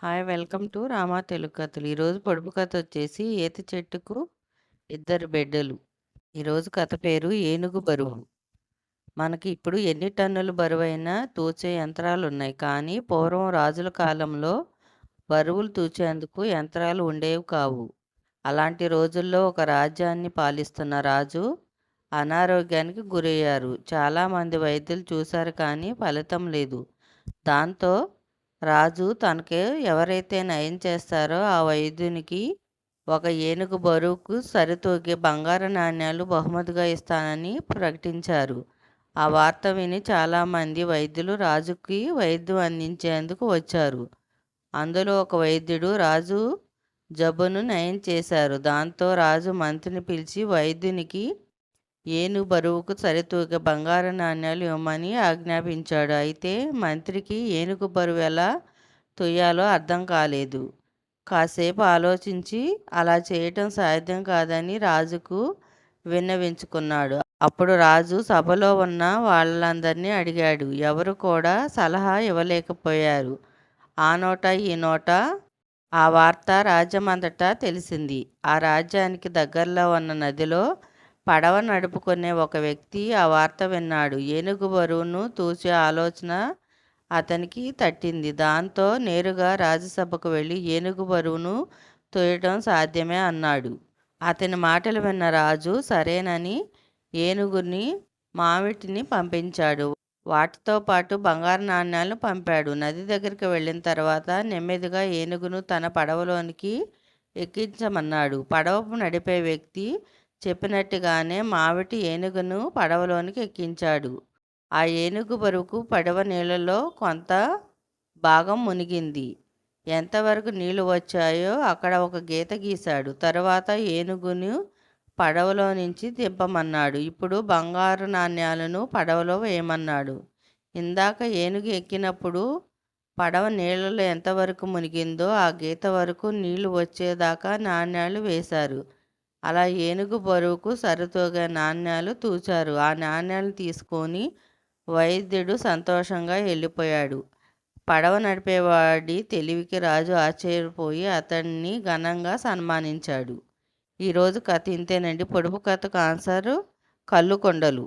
Hi! Welcome to Rama Telugu కథలు. ఈరోజు పొడుపు కథ వచ్చేసి ఈత చెట్టుకు ఇద్దరు బిడ్డలు. ఈరోజు కథ పేరు ఏనుగు బరువు. మనకి ఇప్పుడు ఎన్ని టన్నుల బరువైనా తూచే యంత్రాలున్నాయి. కానీ పూర్వం రాజుల కాలంలో బరువులు తూచేందుకు యంత్రాలు ఉండేవి కావు. అలాంటి రోజుల్లో ఒక రాజ్యాన్ని పాలిస్తున్న రాజు అనారోగ్యానికి గురయ్యారు. చాలామంది వైద్యులు చూశారు కానీ ఫలితం లేదు. దాంతో రాజు తనకి ఎవరైతే నయం చేస్తారో ఆ వైద్యునికి ఒక ఏనుగు బరువుకు సరితూగే బంగారు నాణ్యాలు బహుమతిగా ఇస్తానని ప్రకటించారు. ఆ వార్త విని చాలామంది వైద్యులు రాజుకి వైద్యం అందించేందుకు వచ్చారు. అందులో ఒక వైద్యుడు రాజు జబ్బును నయం చేశారు. దాంతో రాజు మంత్రిని పిలిచి వైద్యునికి ఏనుగు బరువుకు సరితూగే బంగారు నాణ్యాలు ఇవ్వమని ఆజ్ఞాపించాడు. అయితే మంత్రికి ఏనుగు బరువు ఎలా తొయ్యాలో అర్థం కాలేదు. కాసేపు ఆలోచించి అలా చేయటం సాధ్యం కాదని రాజుకు విన్నవించుకున్నాడు. అప్పుడు రాజు సభలో ఉన్న వాళ్ళందరినీ అడిగాడు. ఎవరు కూడా సలహా ఇవ్వలేకపోయారు. ఆ నోట ఈ నోట ఆ వార్త రాజ్యమంతటా తెలిసింది. ఆ రాజ్యానికి దగ్గరలో ఉన్న నదిలో పడవ నడుపుకునే ఒక వ్యక్తి ఆ వార్త విన్నాడు. ఏనుగు బరువును తూచే ఆలోచన అతనికి తట్టింది. దాంతో నేరుగా రాజసభకు వెళ్ళి ఏనుగు బరువును తోయటం సాధ్యమే అన్నాడు. అతని మాటలు విన్న రాజు సరేనని ఏనుగుని మావిటిని పంపించాడు. వాటితో పాటు బంగారు నాణ్యాలను పంపాడు. నది దగ్గరికి వెళ్ళిన తర్వాత నెమ్మదిగా ఏనుగును తన పడవలోనికి ఎక్కించమన్నాడు. పడవ నడిపే వ్యక్తి చెప్పినట్టుగానే మావిటి ఏనుగును పడవలోనికి ఎక్కించాడు. ఆ ఏనుగు బరువుకు పడవ నీళ్ళలో కొంత భాగం మునిగింది. ఎంతవరకు నీళ్లు వచ్చాయో అక్కడ ఒక గీత గీశాడు. తరువాత ఏనుగును పడవలో నుంచి దింపమన్నాడు. ఇప్పుడు బంగారు నాణ్యాలను పడవలో వేయమన్నాడు. ఇందాక ఏనుగు ఎక్కినప్పుడు పడవ నీళ్ళలో ఎంతవరకు మునిగిందో ఆ గీత వరకు నీళ్లు వచ్చేదాకా నాణ్యాలు వేశారు. అలా ఏనుగు బరువుకు సరితూగే నాణ్యాలు తూచారు. ఆ నాణ్యాలను తీసుకొని వైద్యుడు సంతోషంగా వెళ్ళిపోయాడు. పడవ నడిపేవాడి తెలివికి రాజు ఆశ్చర్యపోయి అతన్ని ఘనంగా సన్మానించాడు. ఈరోజు కథ ఇంతేనండి. పొడుపు కథకు ఆన్సరు కళ్ళు కొండలు.